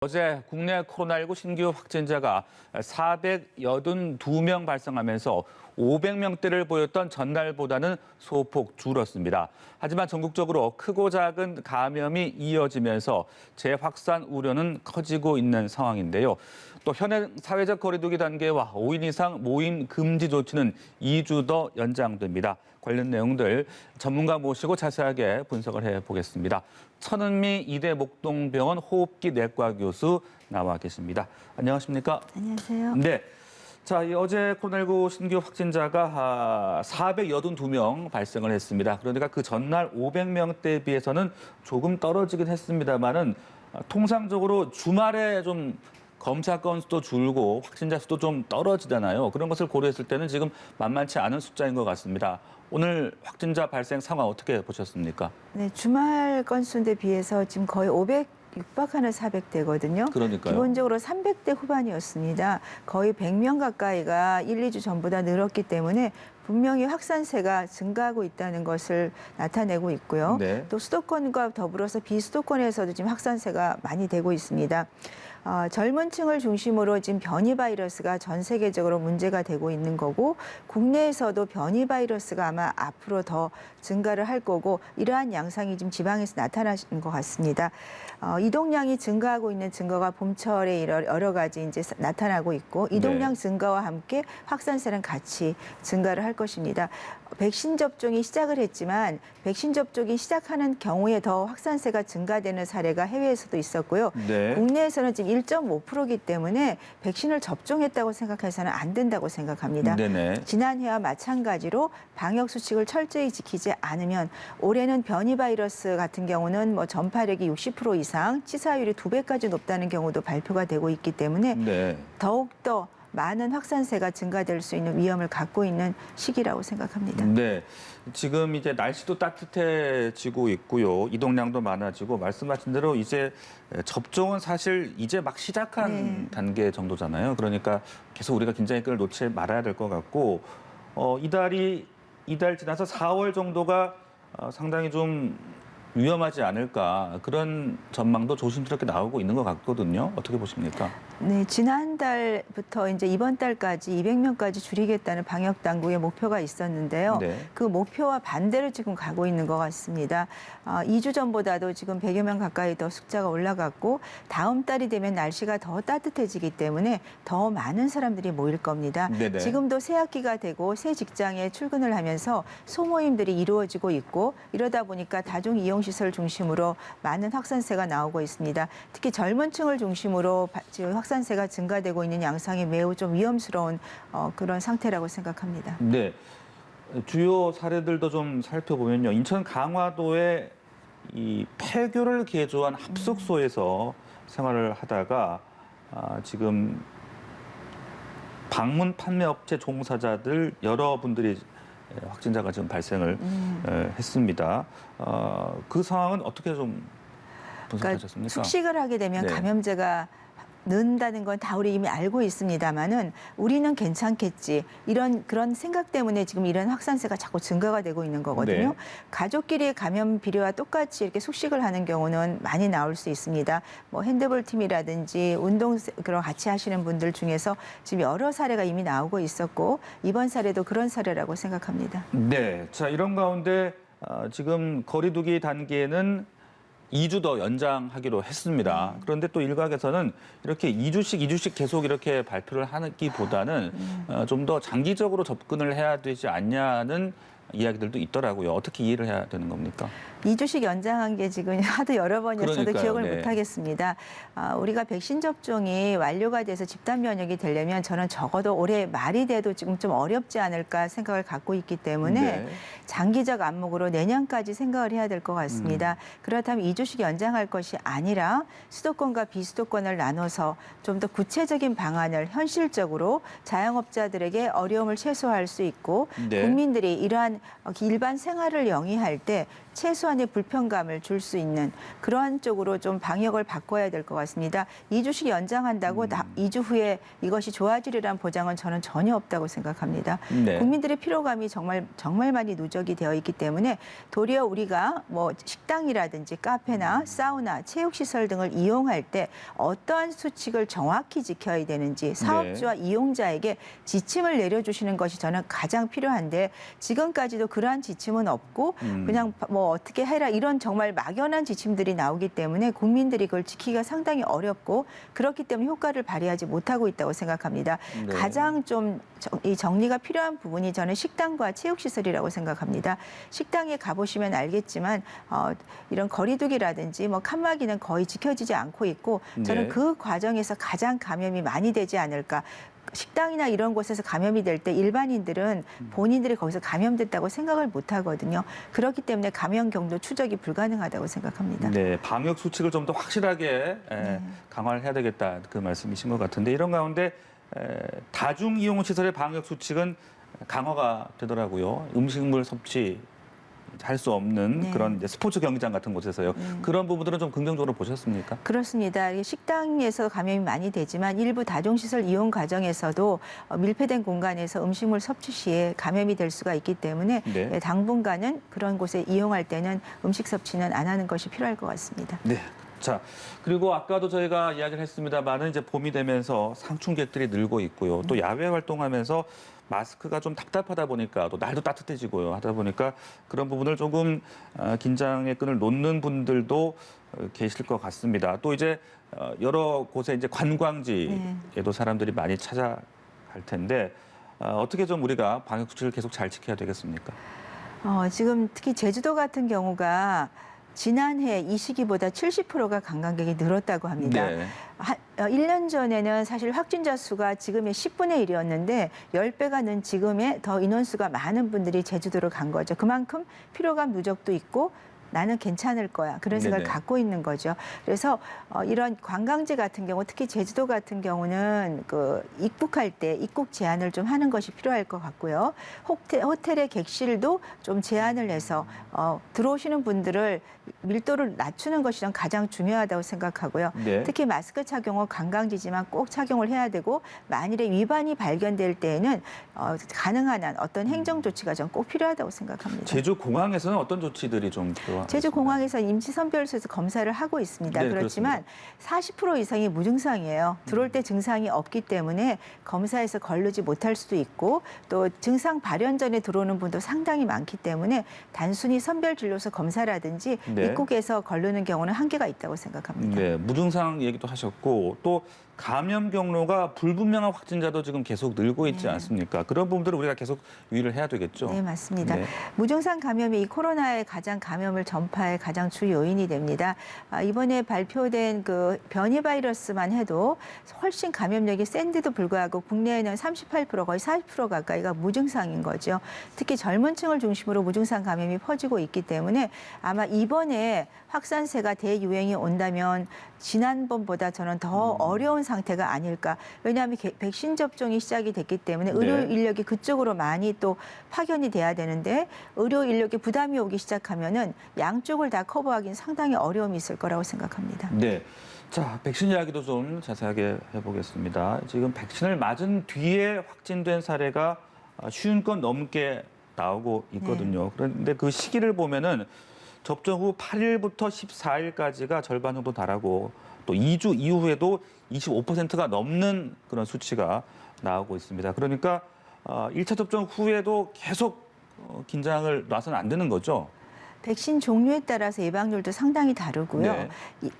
어제 국내 코로나19 신규 확진자가 482명 발생하면서 500명대를 보였던 전날보다는 소폭 줄었습니다. 하지만 전국적으로 크고 작은 감염이 이어지면서 재확산 우려는 커지고 있는 상황인데요. 또 현행 사회적 거리두기 단계와 5인 이상 모임 금지 조치는 2주 더 연장됩니다. 관련 내용들 전문가 모시고 자세하게 분석을 해보겠습니다. 천은미 이대 목동병원 호흡기 내과 교수 나와 계십니다. 안녕하십니까? 안녕하세요. 네. 자, 어제 코로나19 신규 확진자가 482명 발생을 했습니다. 그러니까 그 전날 500명대에 비해서는 조금 떨어지긴 했습니다만은 통상적으로 주말에 좀 검사 건수도 줄고 확진자 수도 좀 떨어지잖아요. 그런 것을 고려했을 때는 지금 만만치 않은 숫자인 것 같습니다. 오늘 확진자 발생 상황 어떻게 보셨습니까? 네, 주말 건수에 비해서 지금 거의 500 육박하는 400대거든요. 그러니까요. 기본적으로 300대 후반이었습니다. 거의 100명 가까이가 1, 2주 전보다 늘었기 때문에 분명히 확산세가 증가하고 있다는 것을 나타내고 있고요. 네. 또 수도권과 더불어서 비수도권에서도 지금 확산세가 많이 되고 있습니다. 젊은 층을 중심으로 지금 변이 바이러스가 전 세계적으로 문제가 되고 있는 거고 국내에서도 변이 바이러스가 아마 앞으로 더 증가를 할 거고 이러한 양상이 지금 지방에서 나타나는 것 같습니다. 이동량이 증가하고 있는 증거가 봄철에 여러 가지 이제 나타나고 있고 이동량 증가와 함께 확산세는 같이 증가를 할 것입니다. 백신 접종이 시작을 했지만 백신 접종이 시작하는 경우에 더 확산세가 증가되는 사례가 해외에서도 있었고요. 네. 국내에서는 지금 1.5%이기 때문에 백신을 접종했다고 생각해서는 안 된다고 생각합니다. 네네. 지난해와 마찬가지로 방역 수칙을 철저히 지키지 않으면 올해는 변이 바이러스 같은 경우는 뭐 전파력이 60% 이상, 치사율이 2배까지 높다는 경우도 발표가 되고 있기 때문에 네. 더욱더 많은 확산세가 증가될 수 있는 위험을 갖고 있는 시기라고 생각합니다. 네. 지금 이제 날씨도 따뜻해지고 있고요. 이동량도 많아지고 말씀하신 대로 이제 접종은 사실 이제 막 시작한 단계 정도잖아요. 그러니까 계속 우리가 긴장의 끈을 놓지 말아야 될 것 같고 이달 지나서 4월 정도가 상당히 좀 위험하지 않을까 그런 전망도 조심스럽게 나오고 있는 것 같거든요. 어떻게 보십니까? 네, 지난달부터 이제 이번 달까지 200명까지 줄이겠다는 방역 당국의 목표가 있었는데요. 네. 그 목표와 반대로 지금 가고 있는 것 같습니다. 2주 전보다도 지금 100여 명 가까이 더 숫자가 올라갔고 다음 달이 되면 날씨가 더 따뜻해지기 때문에 더 많은 사람들이 모일 겁니다. 네네. 지금도 새 학기가 되고 새 직장에 출근을 하면서 소모임들이 이루어지고 있고 이러다 보니까 다중 이용시설 중심으로 많은 확산세가 나오고 있습니다. 특히 젊은 층을 중심으로 지금 확산세가 증가되고 있는 양상이 매우 좀 위험스러운 그런 상태라고 생각합니다. 네. 주요 사례들도 좀 살펴보면요. 인천 강화도의 이 폐교를 개조한 합숙소에서 생활을 하다가 지금 방문 판매 업체 종사자들 여러분들이 확진자가 지금 발생을 했습니다. 그 상황은 어떻게 좀 분석하셨습니까? 그러니까 숙식을 하게 되면 네. 감염제가 는다는 건 다 우리 이미 알고 있습니다만은 우리는 괜찮겠지 그런 생각 때문에 지금 이런 확산세가 자꾸 증가가 되고 있는 거거든요. 네. 가족끼리 감염 비례와 똑같이 이렇게 숙식을 하는 경우는 많이 나올 수 있습니다. 뭐 핸드볼 팀이라든지 운동 그런 같이 하시는 분들 중에서 지금 여러 사례가 이미 나오고 있었고 이번 사례도 그런 사례라고 생각합니다. 네. 자, 이런 가운데 지금 거리두기 단계는 2주 더 연장하기로 했습니다. 그런데 또 일각에서는 이렇게 2주씩 계속 이렇게 발표를 하기보다는 좀 더 장기적으로 접근을 해야 되지 않냐는 이야기들도 있더라고요. 어떻게 이해를 해야 되는 겁니까? 2주씩 연장한 게 지금 하도 여러 번이어서도 그러니까요. 기억을 네. 못하겠습니다. 우리가 백신 접종이 완료가 돼서 집단 면역이 되려면 저는 적어도 올해 말이 돼도 지금 좀 어렵지 않을까 생각을 갖고 있기 때문에 네. 장기적 안목으로 내년까지 생각을 해야 될 것 같습니다. 그렇다면 2주씩 연장할 것이 아니라 수도권과 비수도권을 나눠서 좀 더 구체적인 방안을 현실적으로 자영업자들에게 어려움을 최소화할 수 있고 네. 국민들이 이러한 일반 생활을 영위할 때 최소한의 불편감을 줄 수 있는 그러한 쪽으로 좀 방역을 바꿔야 될 것 같습니다. 2주씩 연장한다고 2주 후에 이것이 좋아지리란 보장은 저는 전혀 없다고 생각합니다. 네. 국민들의 피로감이 정말 많이 누적이 되어 있기 때문에 도리어 우리가 뭐 식당이라든지 카페나 사우나, 체육시설 등을 이용할 때 어떠한 수칙을 정확히 지켜야 되는지 사업주와 이용자에게 지침을 내려주시는 것이 저는 가장 필요한데 지금까지도 그러한 지침은 없고 그냥 뭐 어떻게 해라 이런 정말 막연한 지침들이 나오기 때문에 국민들이 그걸 지키기가 상당히 어렵고 그렇기 때문에 효과를 발휘하지 못하고 있다고 생각합니다. 네. 가장 좀 이 정리가 필요한 부분이 저는 식당과 체육시설이라고 생각합니다. 식당에 가보시면 알겠지만 이런 거리두기라든지 뭐 칸막이는 거의 지켜지지 않고 있고 저는 네. 그 과정에서 가장 감염이 많이 되지 않을까. 식당이나 이런 곳에서 감염이 될 때 일반인들은 본인들이 거기서 감염됐다고 생각을 못 하거든요. 그렇기 때문에 감염 경로 추적이 불가능하다고 생각합니다. 네, 방역 수칙을 좀 더 확실하게 강화를 해야 되겠다 그 말씀이신 것 같은데 이런 가운데 다중 이용 시설의 방역 수칙은 강화가 되더라고요. 음식물 섭취 할 수 없는 네. 그런 이제 스포츠 경기장 같은 곳에서요. 그런 부분들은 좀 긍정적으로 보셨습니까? 그렇습니다. 이게 식당에서 감염이 많이 되지만 일부 다중시설 이용 과정에서도 밀폐된 공간에서 음식물 섭취 시에 감염이 될 수가 있기 때문에 네. 당분간은 그런 곳에 이용할 때는 음식 섭취는 안 하는 것이 필요할 것 같습니다. 네. 자, 그리고 아까도 저희가 이야기를 했습니다만은 이제 봄이 되면서 상충객들이 늘고 있고요. 또 야외 활동하면서 마스크가 좀 답답하다 보니까 또 날도 따뜻해지고요. 하다 보니까 그런 부분을 조금 긴장의 끈을 놓는 분들도 계실 것 같습니다. 또 이제 여러 곳에 이제 관광지에도 사람들이 많이 찾아갈 텐데 어떻게 좀 우리가 방역 수칙을 계속 잘 지켜야 되겠습니까? 지금 특히 제주도 같은 경우가 지난해 이 시기보다 70%가 관광객이 늘었다고 합니다. 네. 1년 전에는 사실 확진자 수가 지금의 10분의 1이었는데 10배가 는 지금의 더 인원수가 많은 분들이 제주도를 간 거죠. 그만큼 피로감 누적도 있고 나는 괜찮을 거야. 그런 생각을 네네. 갖고 있는 거죠. 그래서 이런 관광지 같은 경우, 특히 제주도 같은 경우는 그 입국할 때 입국 제한을 좀 하는 것이 필요할 것 같고요. 호텔의 객실도 좀 제한을 해서 들어오시는 분들을 밀도를 낮추는 것이 좀 가장 중요하다고 생각하고요. 네. 특히 마스크 착용은 관광지지만 꼭 착용을 해야 되고 만일에 위반이 발견될 때에는 가능한 한 어떤 행정 조치가 좀 꼭 필요하다고 생각합니다. 제주 공항에서는 어떤 조치들이 좀 필요합니까? 제주 공항에서 임시 선별소에서 검사를 하고 있습니다. 네, 그렇지만 40% 이상이 무증상이에요. 들어올 때 증상이 없기 때문에 검사에서 걸르지 못할 수도 있고 또 증상 발현 전에 들어오는 분도 상당히 많기 때문에 단순히 선별진료소 검사라든지 네. 입국에서 걸르는 경우는 한계가 있다고 생각합니다. 네, 무증상 얘기도 하셨고 또 감염 경로가 불분명한 확진자도 지금 계속 늘고 있지 않습니까? 그런 부분들을 우리가 계속 유의를 해야 되겠죠. 네, 맞습니다. 네. 무증상 감염이 이 코로나의 가장 감염을 전파의 가장 주 요인이 됩니다. 이번에 발표된 그 변이 바이러스만 해도 훨씬 감염력이 센데도 불구하고 국내에는 38% 거의 40% 가까이가 무증상인 거죠. 특히 젊은 층을 중심으로 무증상 감염이 퍼지고 있기 때문에 아마 이번에 확산세가 대유행이 온다면 지난번보다 저는 더 어려운 상태가 아닐까. 왜냐하면 백신 접종이 시작이 됐기 때문에 의료 네. 인력이 그쪽으로 많이 또 파견이 돼야 되는데 의료 인력에 부담이 오기 시작하면은 양쪽을 다 커버하기는 상당히 어려움이 있을 거라고 생각합니다. 네. 자, 백신 이야기도 좀 자세하게 해보겠습니다. 지금 백신을 맞은 뒤에 확진된 사례가 쉬운 건 넘게 나오고 있거든요. 그런데 그 시기를 보면은 접종 후 8일부터 14일까지가 절반 정도 달하고 또 2주 이후에도 25%가 넘는 그런 수치가 나오고 있습니다. 그러니까 1차 접종 후에도 계속 긴장을 놔서는 안 되는 거죠. 백신 종류에 따라서 예방률도 상당히 다르고요. 네.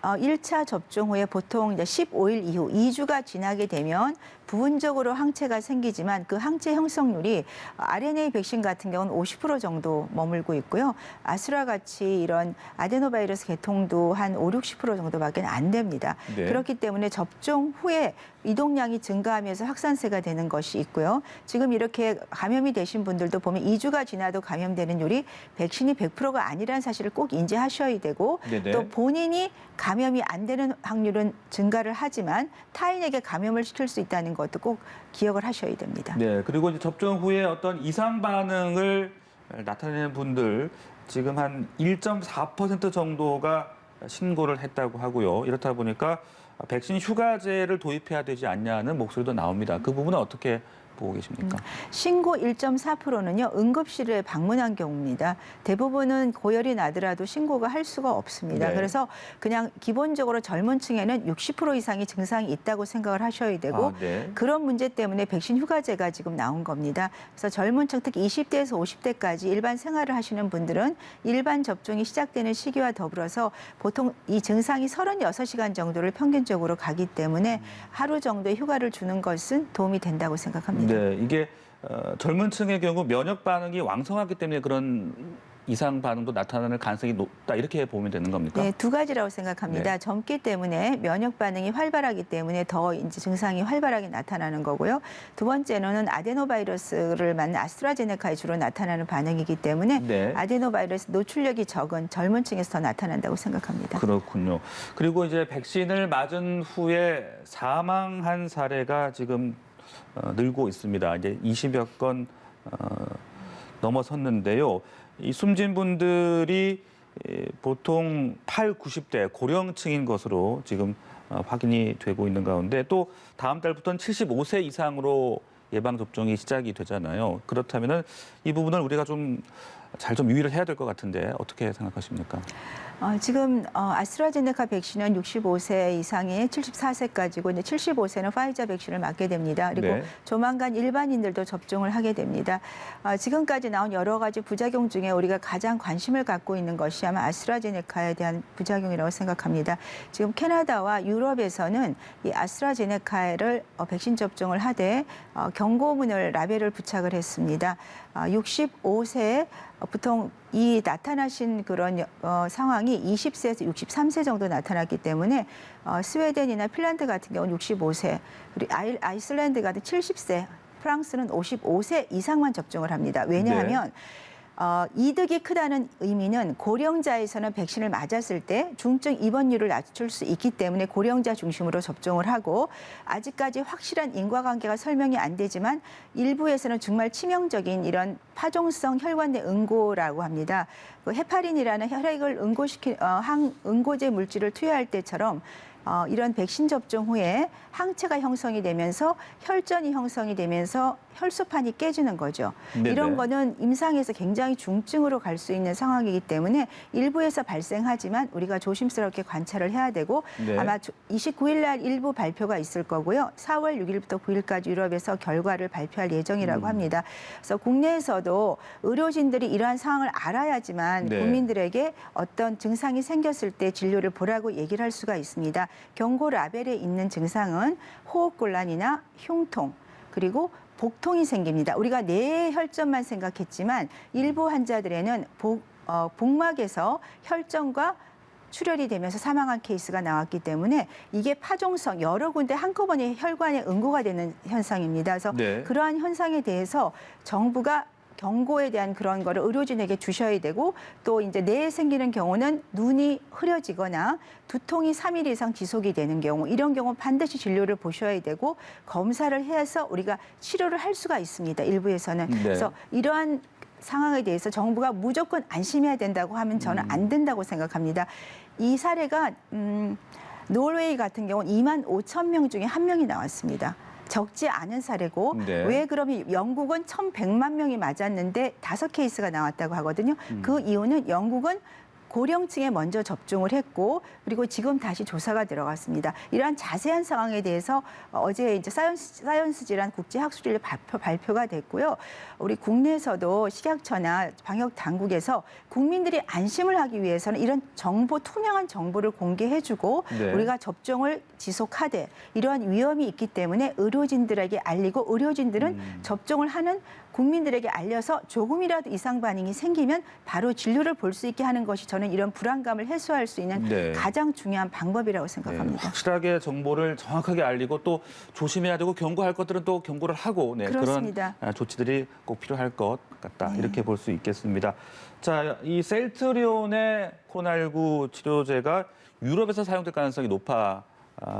1차 접종 후에 보통 이제 15일 이후 2주가 지나게 되면 부분적으로 항체가 생기지만 그 항체 형성률이 RNA 백신 같은 경우는 50% 정도 머물고 있고요. 아수라 같이 이런 아데노바이러스 계통도 한 5, 60% 정도밖에 안 됩니다. 네. 그렇기 때문에 접종 후에 이동량이 증가하면서 확산세가 되는 것이 있고요. 지금 이렇게 감염이 되신 분들도 보면 2주가 지나도 감염되는 율이 백신이 100%가 아니라는 사실을 꼭 인지하셔야 되고 네네. 또 본인이 감염이 안 되는 확률은 증가를 하지만 타인에게 감염을 시킬 수 있다는 것도 꼭 기억을 하셔야 됩니다. 네, 그리고 이제 접종 후에 어떤 이상 반응을 나타내는 분들 지금 한 1.4% 정도가 신고를 했다고 하고요. 이렇다 보니까 백신 휴가제를 도입해야 되지 않냐는 목소리도 나옵니다. 그 부분은 어떻게 보고 계십니까? 신고 1.4%는요, 응급실에 방문한 경우입니다. 대부분은 고열이 나더라도 신고가 할 수가 없습니다. 네. 그래서 그냥 기본적으로 젊은 층에는 60% 이상의 증상이 있다고 생각을 하셔야 되고, 네. 그런 문제 때문에 백신 휴가제가 지금 나온 겁니다. 그래서 젊은 층, 특히 20대에서 50대까지 일반 생활을 하시는 분들은 일반 접종이 시작되는 시기와 더불어서 보통 이 증상이 36시간 정도를 평균적으로 가기 때문에 하루 정도의 휴가를 주는 것은 도움이 된다고 생각합니다. 네, 이게 젊은 층의 경우 면역 반응이 왕성하기 때문에 그런 이상 반응도 나타나는 가능성이 높다 이렇게 보면 되는 겁니까? 네, 두 가지라고 생각합니다. 네. 젊기 때문에 면역 반응이 활발하기 때문에 더 이제 증상이 활발하게 나타나는 거고요. 두 번째는 아데노바이러스를 맞는 아스트라제네카에 주로 나타나는 반응이기 때문에 네. 아데노바이러스 노출력이 적은 젊은 층에서 더 나타난다고 생각합니다. 그렇군요. 그리고 이제 백신을 맞은 후에 사망한 사례가 지금 늘고 있습니다. 이제 20여 건 넘어섰는데요. 이 숨진 분들이 보통 8, 90대 고령층인 것으로 지금 확인이 되고 있는 가운데 또 다음 달부터는 75세 이상으로 예방접종이 시작이 되잖아요. 그렇다면 이 부분을 우리가 좀 잘 좀 유의를 해야 될 것 같은데 어떻게 생각하십니까? 지금 아스트라제네카 백신은 65세 이상의 74세까지고 이제 75세는 파이자 백신을 맞게 됩니다. 그리고 네. 조만간 일반인들도 접종을 하게 됩니다. 지금까지 나온 여러 가지 부작용 중에 우리가 가장 관심을 갖고 있는 것이 아마 아스트라제네카에 대한 부작용이라고 생각합니다. 지금 캐나다와 유럽에서는 이 아스트라제네카를 백신 접종을 하되 경고문을 라벨을 부착을 했습니다. 65세 보통 이 나타나신 그런 상황이 20세에서 63세 정도 나타났기 때문에 스웨덴이나 핀란드 같은 경우는 65세, 그리고 아이슬란드 같은 70세, 프랑스는 55세 이상만 접종을 합니다. 왜냐하면 이득이 크다는 의미는 고령자에서는 백신을 맞았을 때 중증 입원율을 낮출 수 있기 때문에 고령자 중심으로 접종을 하고, 아직까지 확실한 인과관계가 설명이 안 되지만 일부에서는 정말 치명적인 이런 파종성 혈관 내 응고라고 합니다. 그 헤파린이라는 혈액을 항응고제 물질을 투여할 때처럼 이런 백신 접종 후에 항체가 형성이 되면서 혈전이 형성이 되면서 혈소판이 깨지는 거죠. 네네. 이런 거는 임상에서 굉장히 중증으로 갈 수 있는 상황이기 때문에 일부에서 발생하지만 우리가 조심스럽게 관찰을 해야 되고, 네. 아마 29일 날 일부 발표가 있을 거고요. 4월 6일부터 9일까지 유럽에서 결과를 발표할 예정이라고 합니다. 그래서 국내에서도 의료진들이 이러한 상황을 알아야지만 네. 국민들에게 어떤 증상이 생겼을 때 진료를 보라고 얘기를 할 수가 있습니다. 경고 라벨에 있는 증상은 호흡곤란이나 흉통, 그리고 복통이 생깁니다. 우리가 뇌 혈전만 생각했지만 일부 환자들에는 복막에서 혈전과 출혈이 되면서 사망한 케이스가 나왔기 때문에 이게 파종성 여러 군데 한꺼번에 혈관에 응고가 되는 현상입니다. 그래서 네. 그러한 현상에 대해서 정부가 경고에 대한 그런 거를 의료진에게 주셔야 되고, 또 이제 뇌에 생기는 경우는 눈이 흐려지거나 두통이 3일 이상 지속이 되는 경우, 이런 경우 반드시 진료를 보셔야 되고 검사를 해서 우리가 치료를 할 수가 있습니다. 일부에서는. 네. 그래서 이러한 상황에 대해서 정부가 무조건 안심해야 된다고 하면 저는 안 된다고 생각합니다. 이 사례가 노르웨이 같은 경우는 2만 5천 명 중에 한 명이 나왔습니다. 적지 않은 사례고, 네. 왜 그러면 영국은 1,100만 명이 맞았는데 5케이스가 나왔다고 하거든요. 그 이유는 영국은 고령층에 먼저 접종을 했고, 그리고 지금 다시 조사가 들어갔습니다. 이러한 자세한 상황에 대해서 어제 이제 사이언스 질환 국제 학술지 발표가 됐고요. 우리 국내에서도 식약처나 방역 당국에서 국민들이 안심을 하기 위해서는 이런 정보, 투명한 정보를 공개해주고 네. 우리가 접종을 지속하되, 이러한 위험이 있기 때문에 의료진들에게 알리고, 의료진들은 접종을 하는 국민들에게 알려서 조금이라도 이상 반응이 생기면 바로 진료를 볼 수 있게 하는 것이 저는 이런 불안감을 해소할 수 있는 네. 가장 중요한 방법이라고 네, 생각합니다. 확실하게 정보를 정확하게 알리고 또 조심해야 되고 경고할 것들은 또 경고를 하고 그렇습니다. 그런 조치들이 꼭 필요할 것 같다. 네. 이렇게 볼 수 있겠습니다. 자, 이 셀트리온의 코로나19 치료제가 유럽에서 사용될 가능성이 높아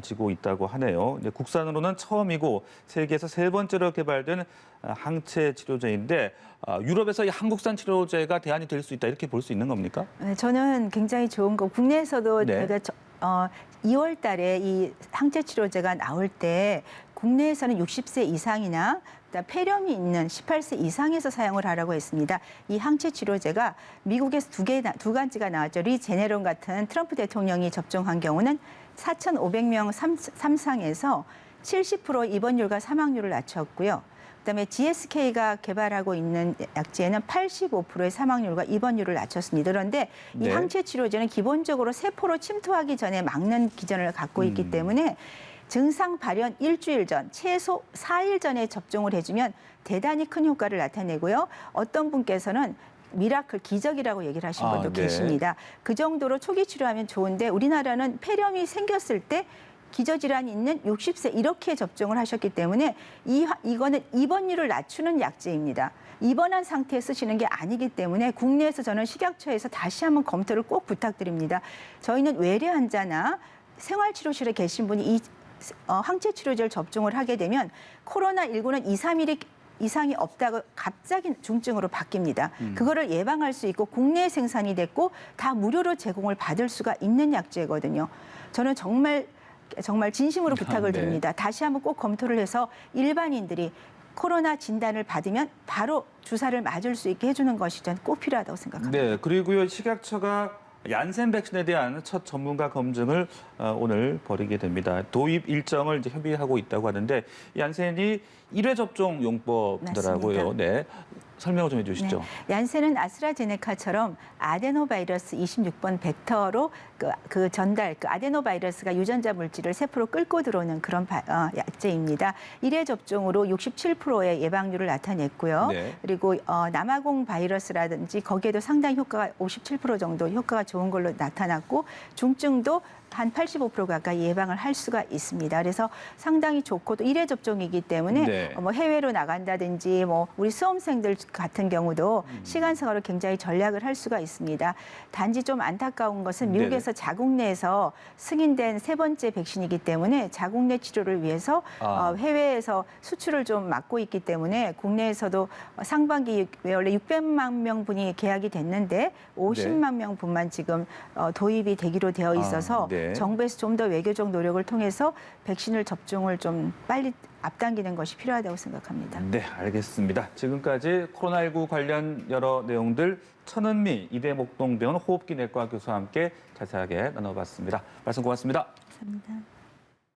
지고 있다고 하네요. 이제 국산으로는 처음이고 세계에서 세 번째로 개발된 항체 치료제인데 유럽에서 이 한국산 치료제가 대안이 될 수 있다 이렇게 볼 수 있는 겁니까? 네, 저는 굉장히 좋은 거 국내에서도 네. 제가 2월 달에 이 항체 치료제가 나올 때 국내에서는 60세 이상이나 그다음 폐렴이 있는 18세 이상에서 사용을 하라고 했습니다. 이 항체 치료제가 미국에서 두 가지가 나왔죠. 리제네론 같은 트럼프 대통령이 접종한 경우는 4,500명 삼상에서 70% 입원율과 사망률을 낮췄고요. 그다음에 GSK가 개발하고 있는 약제는 85%의 사망률과 입원율을 낮췄습니다. 그런데 이 네. 항체 치료제는 기본적으로 세포로 침투하기 전에 막는 기전을 갖고 있기 때문에 증상 발현 일주일 전, 최소 4일 전에 접종을 해주면 대단히 큰 효과를 나타내고요. 어떤 분께서는 미라클 기적이라고 얘기를 하신 분도 네. 계십니다. 그 정도로 초기 치료하면 좋은데 우리나라는 폐렴이 생겼을 때 기저질환이 있는 60세 이렇게 접종을 하셨기 때문에 이거는 입원율을 낮추는 약제입니다. 입원한 상태에 쓰시는 게 아니기 때문에 국내에서 저는 식약처에서 다시 한번 검토를 꼭 부탁드립니다. 저희는 외래 환자나 생활치료실에 계신 분이 이 항체 치료제를 접종을 하게 되면 코로나19는 2, 3일 이상이 없다고 갑자기 중증으로 바뀝니다. 그거를 예방할 수 있고 국내에 생산이 됐고 다 무료로 제공을 받을 수가 있는 약제거든요. 저는 정말 진심으로 부탁을 네. 드립니다. 다시 한번 꼭 검토를 해서 일반인들이 코로나 진단을 받으면 바로 주사를 맞을 수 있게 해주는 것이 저는 꼭 필요하다고 생각합니다. 네, 그리고요 식약처가 얀센 백신에 대한 첫 전문가 검증을 오늘 벌이게 됩니다. 도입 일정을 이제 협의하고 있다고 하는데 얀센이 1회 접종 용법이더라고요. 맞습니다. 네, 설명을 좀 해주시죠. 네. 얀센은 아스트라제네카처럼 아데노바이러스 26번 벡터로 그 아데노바이러스가 유전자 물질을 세포로 끌고 들어오는 그런 약제입니다. 1회 접종으로 67%의 예방률을 나타냈고요. 네. 그리고 남아공 바이러스라든지 거기에도 상당히 효과가 57% 정도 효과가 좋은 걸로 나타났고 중증도 한 85% 가까이 예방을 할 수가 있습니다. 그래서 상당히 좋고 또 1회 접종이기 때문에 네. 뭐 해외로 나간다든지 뭐 우리 수험생들 같은 경우도 시간상으로 굉장히 전략을 할 수가 있습니다. 단지 좀 안타까운 것은 미국에서 자국 내에서 승인된 세 번째 백신이기 때문에 자국 내 치료를 위해서 해외에서 수출을 좀 막고 있기 때문에 국내에서도 상반기 원래 600만 명분이 계약이 됐는데 50만 명분만 지금 도입이 되기로 되어 있어서 네. 정부에서 좀 더 외교적 노력을 통해서 백신을 접종을 좀 빨리 앞당기는 것이 필요하다고 생각합니다. 네, 알겠습니다. 지금까지 코로나19 관련 여러 내용들 천은미 이대목동병원 호흡기내과 교수와 함께 자세하게 나눠봤습니다. 말씀 고맙습니다. 감사합니다.